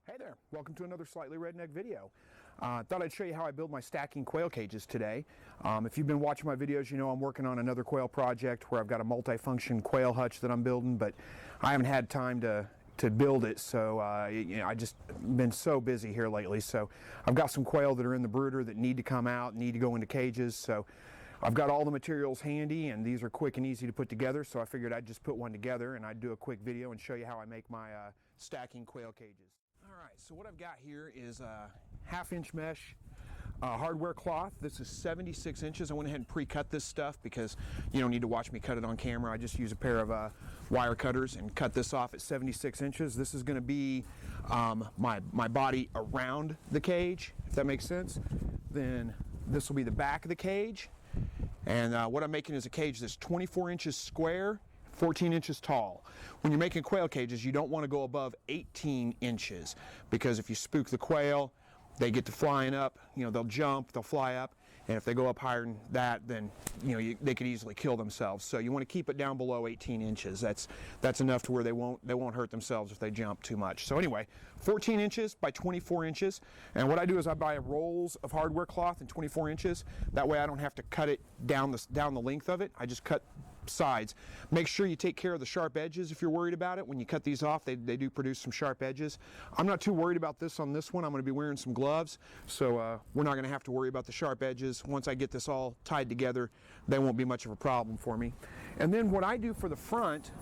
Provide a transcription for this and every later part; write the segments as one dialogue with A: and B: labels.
A: Hey there, welcome to another Slightly Redneck video. Thought I'd show you how I build my stacking quail cages today. If you've been watching my videos, you know I'm working on another quail project where I've got a multi-function quail hutch that I'm building, but I haven't had time to build it, so I just been so busy here lately. So I've got some quail that are in the brooder that need to come out, need to go into cages, so I've got all the materials handy, and these are quick and easy to put together, so I figured I'd just put one together and I'd do a quick video and show you how I make my stacking quail cages. Alright, so what I've got here is a 1/2 inch mesh hardware cloth. This is 76 inches. I went ahead and pre-cut this stuff because you don't need to watch me cut it on camera. I just use a pair of wire cutters and cut this off at 76 inches. This is going to be my body around the cage, if that makes sense. Then this will be the back of the cage. And what I'm making is a cage that's 24 inches square, 14 inches tall. When you're making quail cages, you don't want to go above 18 inches because if you spook the quail, they get to flying up, they'll jump, they'll fly up, and if they go up higher than that, then they could easily kill themselves. So you want to keep it down below 18 inches. That's enough to where they won't hurt themselves if they jump too much. So anyway, 14 inches by 24 inches, and what I do is I buy rolls of hardware cloth in 24 inches. That way I don't have to cut it down the length of it. I just cut sides. Make sure you take care of the sharp edges if you're worried about it. When you cut these off, they do produce some sharp edges. I'm not too worried about this on this one. I'm going to be wearing some gloves, so we're not going to have to worry about the sharp edges. Once I get this all tied together, they won't be much of a problem for me. And then what I do for the front,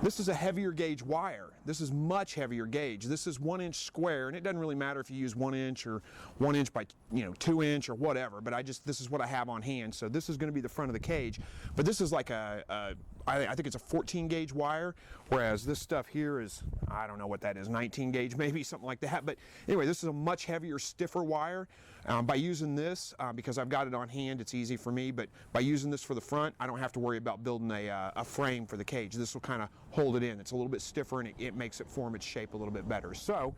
A: this is a heavier gauge wire. This is much heavier gauge. This is 1 inch square, and it doesn't really matter if you use 1 inch or 1 inch by 2 inch or whatever, but this is what I have on hand. So this is going to be the front of the cage, but this is like I think it's a 14 gauge wire, whereas this stuff here is, I don't know what that is, 19 gauge maybe, something like that. But anyway, this is a much heavier, stiffer wire. By using this, because I've got it on hand, it's easy for me, but by using this for the front, I don't have to worry about building a frame for the cage. This will kind of hold it in. It's a little bit stiffer, and it makes it form its shape a little bit better. So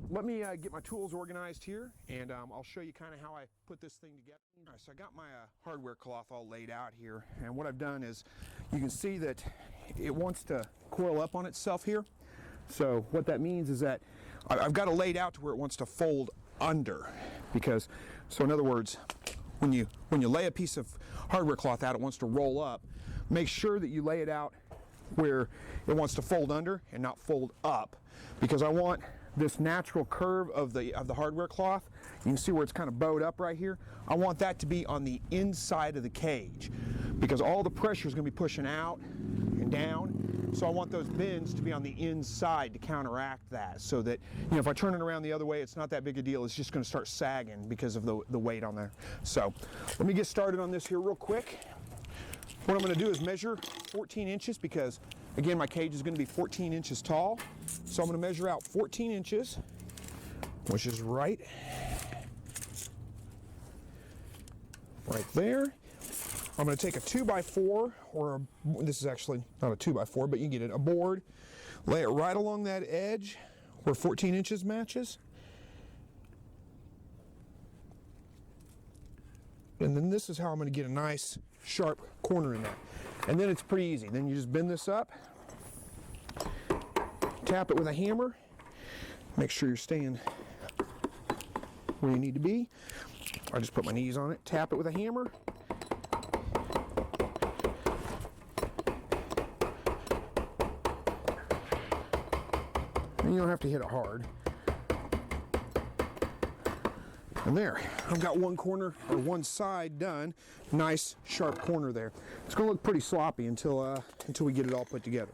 A: let me get my tools organized here, and I'll show you kind of how I put this thing together. All right, so I got my hardware cloth all laid out here, and what I've done is you can see that it wants to coil up on itself here. So what that means is that I've got it laid out to where it wants to fold under, because, so in other words, when you lay a piece of hardware cloth out, it wants to roll up. Make sure that you lay it out where it wants to fold under and not fold up, because I want this natural curve of the hardware cloth. You can see where it's kind of bowed up right here. I want that to be on the inside of the cage, because all the pressure is going to be pushing out and down. So I want those bends to be on the inside to counteract that, so that if I turn it around the other way, it's not that big a deal. It's just going to start sagging because of the weight on there. So let me get started on this here real quick. What I'm going to do is measure 14 inches because, again, my cage is going to be 14 inches tall. So I'm going to measure out 14 inches, which is right there. I'm going to take a 2x4, or this is actually not a 2x4, but you get it, a board, lay it right along that edge where 14 inches matches. And then this is how I'm going to get a nice sharp corner in that. And then it's pretty easy. Then you just bend this up, tap it with a hammer, make sure you're staying where you need to be. I just put my knees on it, tap it with a hammer. And you don't have to hit it hard. And there, I've got one corner, or one side done. Nice, sharp corner there. It's going to look pretty sloppy until we get it all put together.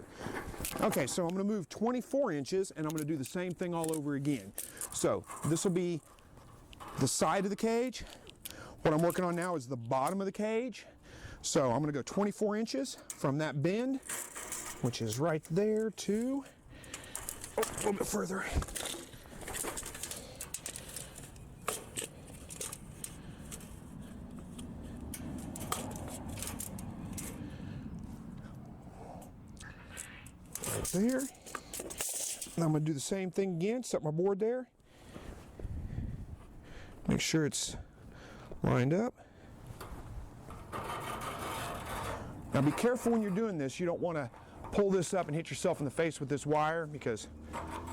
A: Okay, so I'm going to move 24 inches, and I'm going to do the same thing all over again. So this will be the side of the cage. What I'm working on now is the bottom of the cage. So I'm going to go 24 inches from that bend, which is right there, to a little bit further. There. And I'm going to do the same thing again, set my board there. Make sure it's lined up. Now be careful when you're doing this. You don't want to pull this up and hit yourself in the face with this wire, because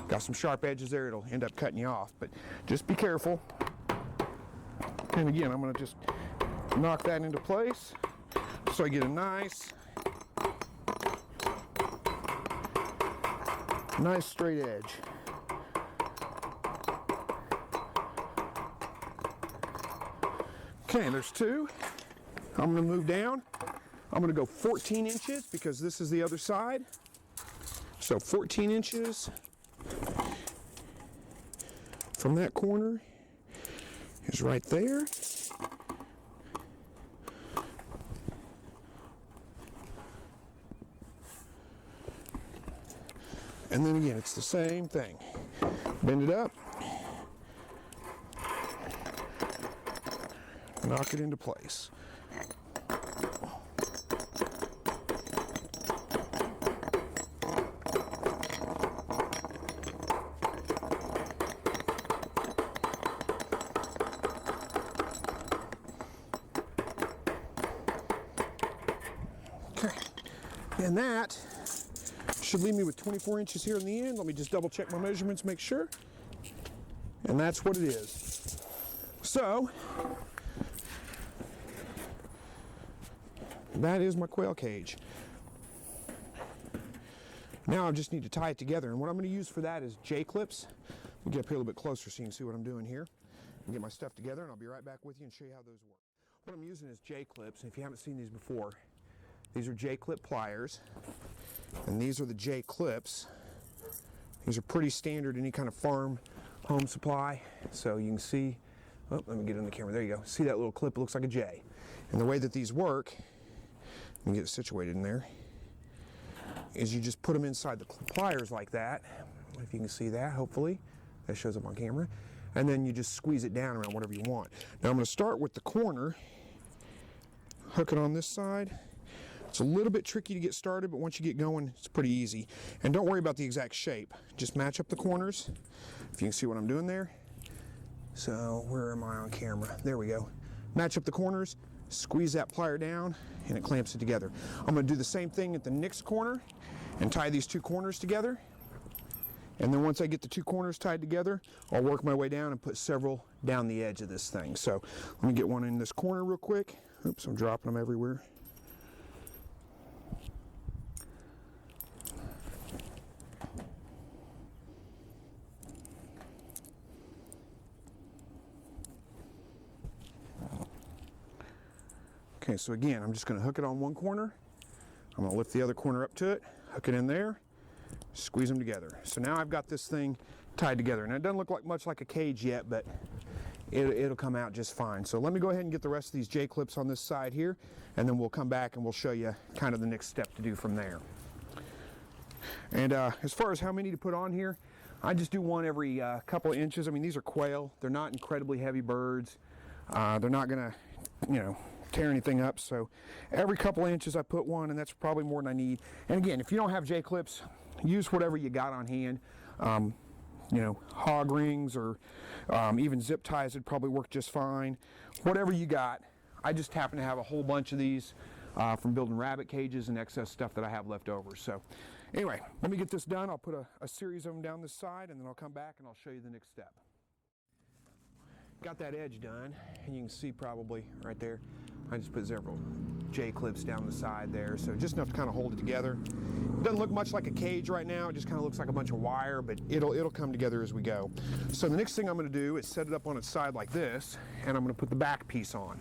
A: Got some sharp edges there, it'll end up cutting you off, but just be careful. And again, I'm going to just knock that into place so I get a nice straight edge. Okay, there's two. I'm going to move down. I'm going to go 14 inches because this is the other side. So 14 inches from that corner is right there. And then again, it's the same thing. Bend it up. Knock it into place. Okay, and that should leave me with 24 inches here in the end. Let me just double check my measurements, make sure. And that's what it is. So, that is my quail cage. Now I just need to tie it together, and what I'm going to use for that is J-clips. We'll get up here a little bit closer so you can see what I'm doing here. And get my stuff together, and I'll be right back with you and show you how those work. What I'm using is J-clips, and if you haven't seen these before, these are J-clip pliers, and these are the J-clips. These are pretty standard in any kind of farm home supply, so you can see, oh, let me get in the camera, there you go. See that little clip, it looks like a J. And the way that these work, let me get it situated in there, is you just put them inside the pliers like that, if you can see that, hopefully, that shows up on camera, and then you just squeeze it down around whatever you want. Now I'm going to start with the corner, hook it on this side. It's a little bit tricky to get started, but once you get going, it's pretty easy. And don't worry about the exact shape. Just match up the corners, if you can see what I'm doing there. So where am I on camera? There we go. Match up the corners, squeeze that plier down, and it clamps it together. I'm going to do the same thing at the next corner and tie these two corners together. And then once I get the two corners tied together, I'll work my way down and put several down the edge of this thing. So let me get one in this corner real quick. Oops, I'm dropping them everywhere. Okay, so again, I'm just going to hook it on one corner. I'm going to lift the other corner up to it, hook it in there, squeeze them together. So now I've got this thing tied together. And it doesn't look much like a cage yet, but it'll come out just fine. So let me go ahead and get the rest of these J-clips on this side here, and then we'll come back and we'll show you kind of the next step to do from there. And as far as how many to put on here, I just do one every couple of inches. I mean, these are quail. They're not incredibly heavy birds. They're not going to, you know, tear anything up, so every couple of inches I put one, and that's probably more than I need. And again, if you don't have J-clips, use whatever you got on hand. You know, hog rings or even zip ties would probably work just fine. Whatever you got. I just happen to have a whole bunch of these from building rabbit cages and excess stuff that I have left over. So anyway, let me get this done. I'll put a series of them down this side, and then I'll come back and I'll show you the next step. Got that edge done, and you can see probably right there, I just put several J-clips down the side there, so just enough to kind of hold it together. It doesn't look much like a cage right now, it just kind of looks like a bunch of wire, but it'll come together as we go. So the next thing I'm going to do is set it up on its side like this, and I'm going to put the back piece on.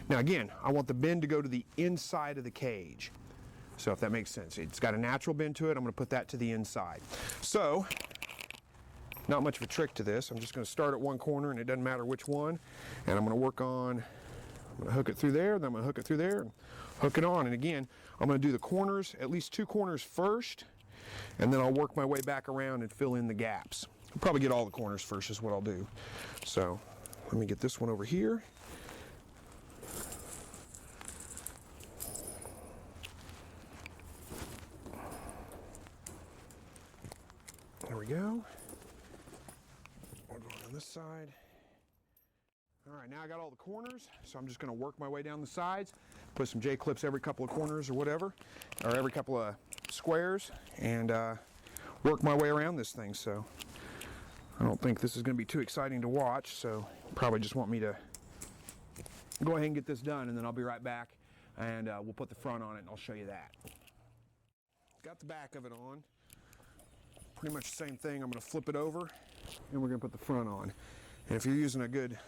A: Now again, I want the bend to go to the inside of the cage. So if that makes sense, it's got a natural bend to it, I'm going to put that to the inside. So, not much of a trick to this. I'm just going to start at one corner, and it doesn't matter which one, and I'm going to work on, I'm going to hook it through there, then I'm going to hook it through there, and hook it on. And again, I'm going to do the corners, at least two corners first, and then I'll work my way back around and fill in the gaps. I'll probably get all the corners first is what I'll do. So let me get this one over here. There we go. We're going on this side. All right, now I got all the corners, so I'm just going to work my way down the sides, put some J-clips every couple of corners or whatever, or every couple of squares, and work my way around this thing. So I don't think this is going to be too exciting to watch, so probably just want me to go ahead and get this done, and then I'll be right back, and we'll put the front on it, and I'll show you that. Got the back of it on. Pretty much the same thing. I'm going to flip it over, and we're going to put the front on. And if you're using a good,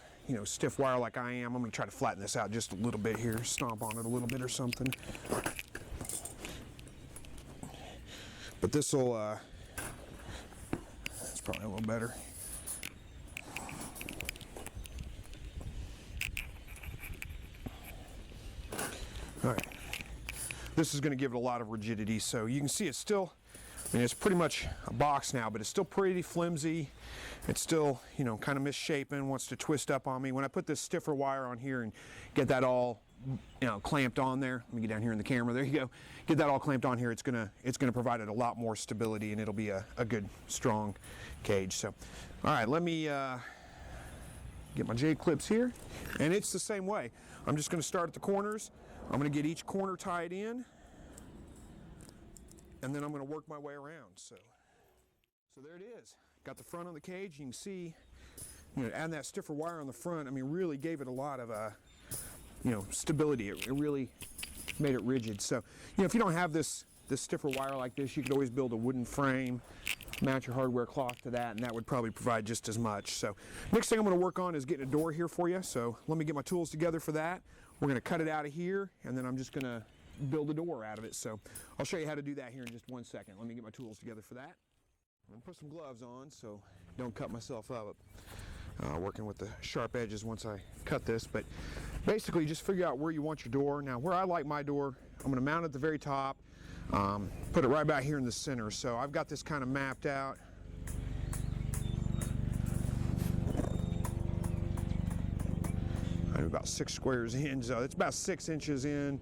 A: stiff wire like I am, I'm going to try to flatten this out just a little bit here, stomp on it a little bit or something. But this will, that's probably a little better. All right, this is going to give it a lot of rigidity, so you can see it's still, it's pretty much a box now, but it's still pretty flimsy. It's still, kind of misshapen, wants to twist up on me. When I put this stiffer wire on here and get that all, clamped on there, let me get down here in the camera, there you go. Get that all clamped on here, it's gonna provide it a lot more stability, and it'll be a good, strong cage. So, all right, let me get my J-clips here, and it's the same way. I'm just gonna start at the corners. I'm going to get each corner tied in, and then I'm going to work my way around. So there it is. Got the front on the cage. You can see, adding that stiffer wire on the front, really gave it a lot of, stability. It really made it rigid. So, if you don't have this stiffer wire like this, you could always build a wooden frame, mount your hardware cloth to that, and that would probably provide just as much. So next thing I'm going to work on is getting a door here for you. So let me get my tools together for that. We're going to cut it out of here, and then I'm just going to build a door out of it. So I'll show you how to do that here in just 1 second. Let me get my tools together for that. I'm going to put some gloves on so don't cut myself up. Working with the sharp edges once I cut this, but basically just figure out where you want your door. Now where I like my door, I'm going to mount it at the very top, put it right back here in the center. So I've got this kind of mapped out. I'm about 6 squares in, so it's about 6 inches in,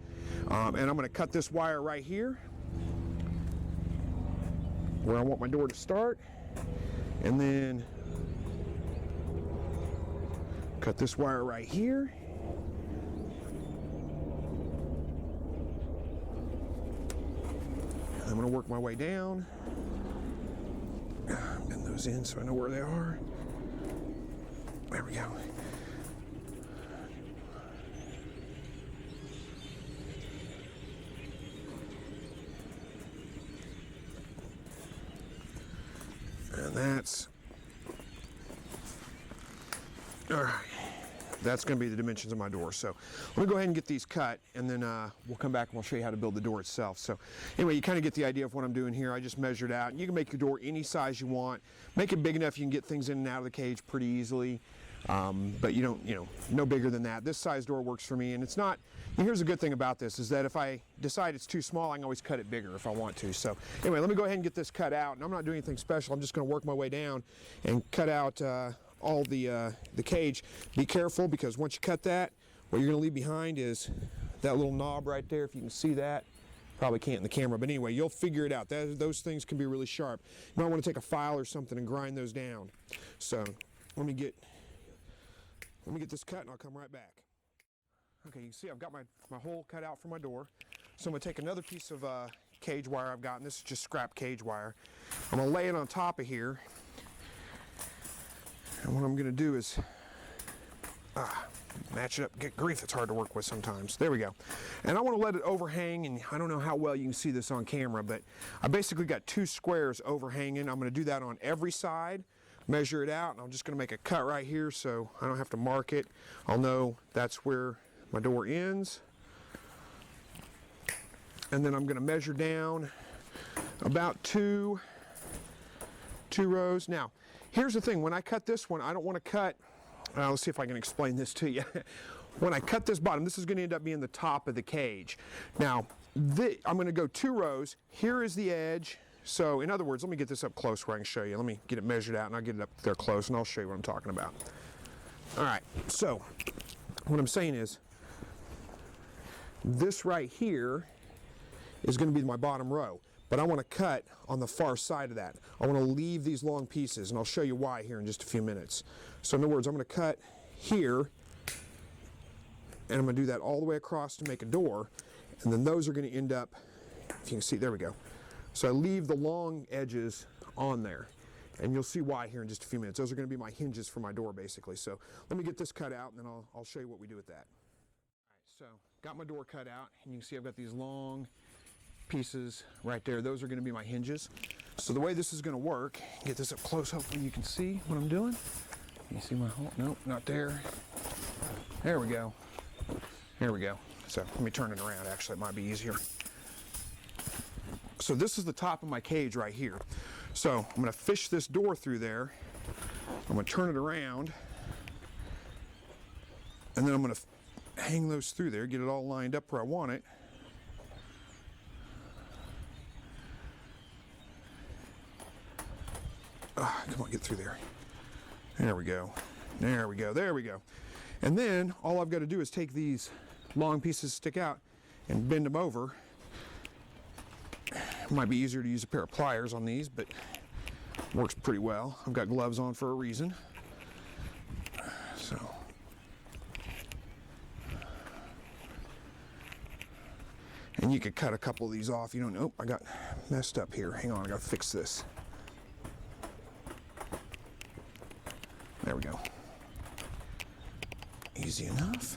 A: and I'm going to cut this wire right here where I want my door to start, and then cut this wire right here, and I'm going to work my way down, bend those in so I know where they are. There we go. And that's, all right, that's going to be the dimensions of my door. So let me go ahead and get these cut, and then we'll come back and we'll show you how to build the door itself. So anyway, you kind of get the idea of what I'm doing here. I just measured out. You can make your door any size you want. Make it big enough you can get things in and out of the cage pretty easily. But you don't, no bigger than that. This size door works for me, and it's not, and here's a good thing about this, is that if I decide it's too small, I can always cut it bigger if I want to. So anyway, let me go ahead and get this cut out, and I'm not doing anything special. I'm just going to work my way down and cut out all the cage. Be careful, because once you cut that, what you're going to leave behind is that little knob right there, if you can see that. Probably can't in the camera, but anyway, you'll figure it out. Those things can be really sharp. You might want to take a file or something and grind those down. So let me get this cut, and I'll come right back. Okay, you can see I've got my hole cut out for my door. So I'm going to take another piece of cage wire I've got, and this is just scrap cage wire. I'm going to lay it on top of here. And what I'm going to do is match it up. Get grief, it's hard to work with sometimes. There we go. And I want to let it overhang, and I don't know how well you can see this on camera, but I basically got 2 squares overhanging. I'm going to do that on every side. Measure it out, and I'm just going to make a cut right here so I don't have to mark it. I'll know that's where my door ends. And then I'm going to measure down about two rows. Now, here's the thing. When I cut this one, I don't want to cut, let's see if I can explain this to you. When I cut this bottom, this is going to end up being the top of the cage. Now, I'm going to go 2 rows. Here is the edge. So in other words, let me get this up close where I can show you. Let me get it measured out, and I'll get it up there close, and I'll show you what I'm talking about. All right, so what I'm saying is this right here is going to be my bottom row, but I want to cut on the far side of that. I want to leave these long pieces, and I'll show you why here in just a few minutes. So in other words, I'm going to cut here, and I'm going to do that all the way across to make a door, and then those are going to end up, if you can see, there we go. So I leave the long edges on there. And you'll see why here in just a few minutes. Those are going to be my hinges for my door, basically. So let me get this cut out, and then I'll show you what we do with that. All right, so got my door cut out, and you can see I've got these long pieces right there. Those are going to be my hinges. So the way this is going to work, get this up close, hopefully you can see what I'm doing. Can you see my hole? Nope, not there. There we go. There we go. So let me turn it around. Actually, it might be easier. So this is the top of my cage right here. So I'm going to fish this door through there. I'm going to turn it around, and then I'm going to hang those through there, get it all lined up where I want it. Come on, get through there. There we go. There we go. There we go. And then all I've got to do is take these long pieces stick out and bend them over. It might be easier to use a pair of pliers on these, but it works pretty well. I've got gloves on for a reason. So. And you could cut a couple of these off. You don't know. I got messed up here. Hang on, I got to fix this. There we go. Easy enough.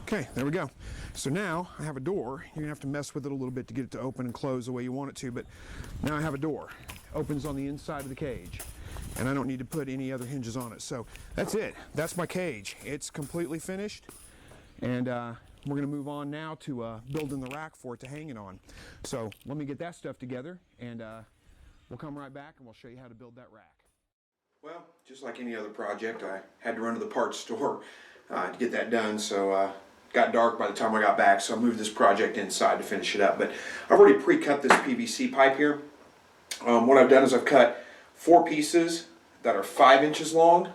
A: Okay, there we go. So now I have a door. You're gonna have to mess with it a little bit to get it to open and close the way you want it to, but now I have a door. Opens on the inside of the cage, and I don't need to put any other hinges on it. So that's it. That's my cage. It's completely finished, and we're gonna move on now to building the rack for it to hang it on. So let me get that stuff together, and we'll come right back and we'll show you how to build that rack. Well, just like any other project, I had to run to the parts store to get that done. So got dark by the time I got back, so I moved this project inside to finish it up. But I've already pre-cut this PVC pipe here. What I've done is I've cut 4 pieces that are 5 inches long,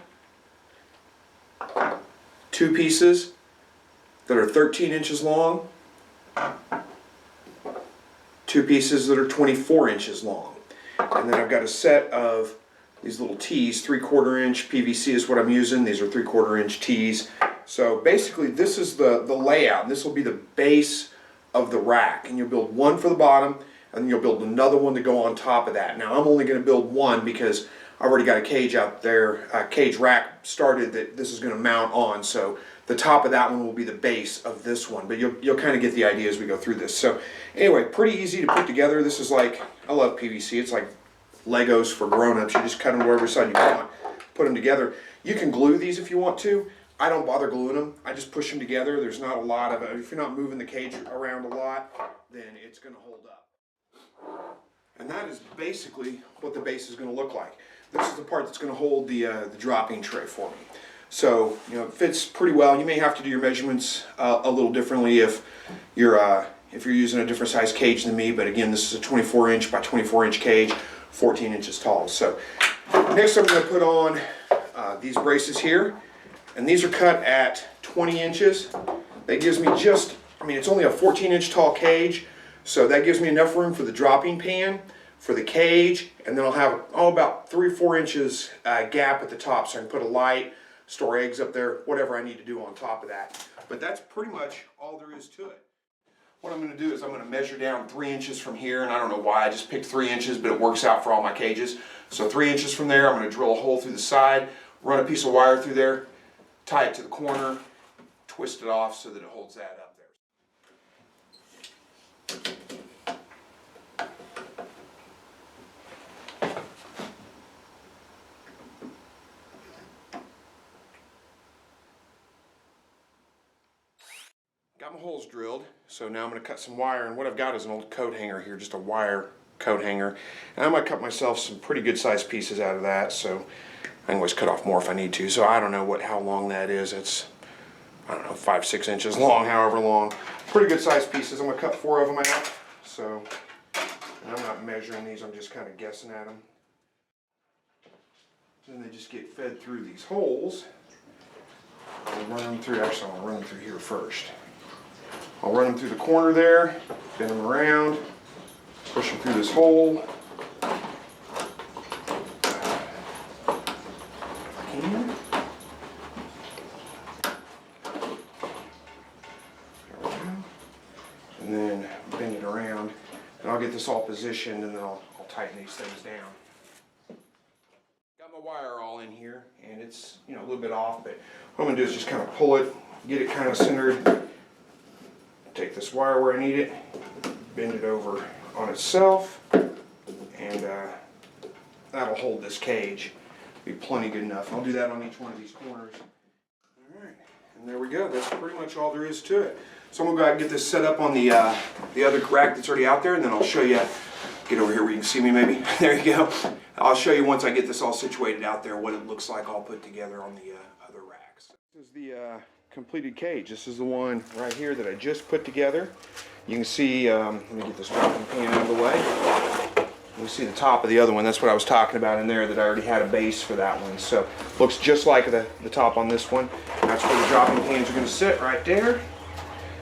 A: 2 pieces that are 13 inches long, 2 pieces that are 24 inches long. And then I've got a set of these little T's, 3/4 inch PVC is what I'm using. These are 3/4 inch T's. So basically this is the layout, and this will be the base of the rack. And you'll build one for the bottom, and then you'll build another one to go on top of that. Now I'm only going to build one because I've already got a cage out there, a cage rack started that this is going to mount on. So the top of that one will be the base of this one, but you'll kind of get the idea as we go through this. So anyway, pretty easy to put together. This is like, I love PVC. It's like Legos for grown-ups. You just cut them wherever side you want, put them together. You can glue these if you want to. I don't bother gluing them. I just push them together. There's not a lot of it. If you're not moving the cage around a lot, then it's going to hold up. And that is basically what the base is going to look like. This is the part that's going to hold the dropping tray for me. So, you know, it fits pretty well. You may have to do your measurements a little differently if you're using a different size cage than me. But again, this is a 24 inch by 24 inch cage, 14 inches tall. So next I'm going to put on these braces here. And these are cut at 20 inches. That gives me just, I mean, it's only a 14 inch tall cage. So that gives me enough room for the dropping pan, for the cage, and then I'll have about 3 or 4 inches gap at the top so I can put a light, store eggs up there, whatever I need to do on top of that. But that's pretty much all there is to it. What I'm going to do is I'm going to measure down 3 inches from here, and I don't know why I just picked 3 inches, but it works out for all my cages. So 3 inches from there, I'm going to drill a hole through the side, run a piece of wire through there, tie it to the corner, twist it off so that it holds that up there. Got my holes drilled, so now I'm going to cut some wire, and what I've got is an old coat hanger here, just a wire coat hanger, and I'm going to cut myself some pretty good sized pieces out of that, so I can always cut off more if I need to. So I don't know how long that is. It's, I don't know, 5 or 6 inches long, however long. Pretty good sized pieces. I'm going to cut 4 of them out. So, and I'm not measuring these, I'm just kind of guessing at them. Then they just get fed through these holes. I'll run them through, actually I'll run them through here first. I'll run them through the corner there, bend them around, push them through this hole. I'll get this all positioned, and then I'll tighten these things down. Got my wire all in here, and it's, you know, a little bit off, but what I'm gonna do is just kind of pull it, get it kind of centered, take this wire where I need it, bend it over on itself, and that'll hold this cage. Be plenty good enough. I'll do that on each one of these corners. Alright, and there we go. That's pretty much all there is to it. So I'm going to go ahead and get this set up on the other rack that's already out there, and then I'll show you, get over here where you can see me maybe. There you go. I'll show you once I get this all situated out there what it looks like all put together on the other racks. This is the completed cage. This is the one right here that I just put together. You can see, let me get this dropping pan out of the way. You can see the top of the other one. That's what I was talking about in there, that I already had a base for that one. So looks just like the top on this one. That's where the dropping pans are going to sit, right there.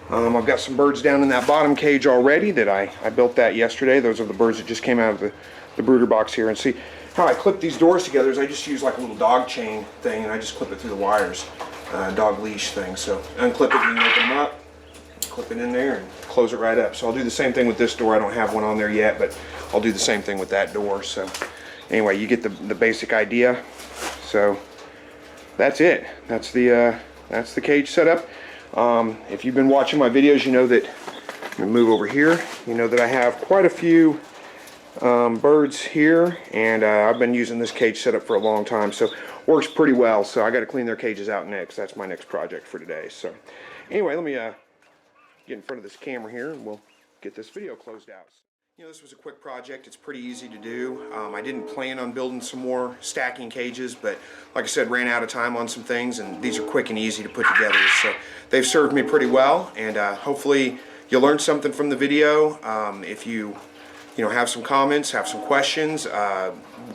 A: I've got some birds down in that bottom cage already that I built that yesterday. Those are the birds that just came out of the brooder box here. And see how I clip these doors together is I just use like a little dog chain thing, and I just clip it through the wires, dog leash thing. So unclip it and open them up, clip it in there and close it right up. So I'll do the same thing with this door. I don't have one on there yet, but I'll do the same thing with that door. So anyway, you get the basic idea. So that's it. That's the cage setup. If you've been watching my videos, you know that, I'm going to move over here, you know that I have quite a few birds here, and I've been using this cage setup for a long time, so works pretty well. So I got to clean their cages out next. That's my next project for today. So anyway, let me get in front of this camera here, and we'll get this video closed out. You know, this was a quick project. It's pretty easy to do. I didn't plan on building some more stacking cages, but like I said, ran out of time on some things, and these are quick and easy to put together. So they've served me pretty well, and hopefully you learned something from the video. If you have some comments, have some questions,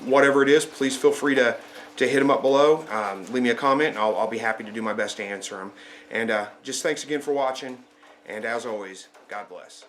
A: whatever it is, please feel free to hit them up below. Leave me a comment, and I'll be happy to do my best to answer them. And just thanks again for watching, and as always, God bless.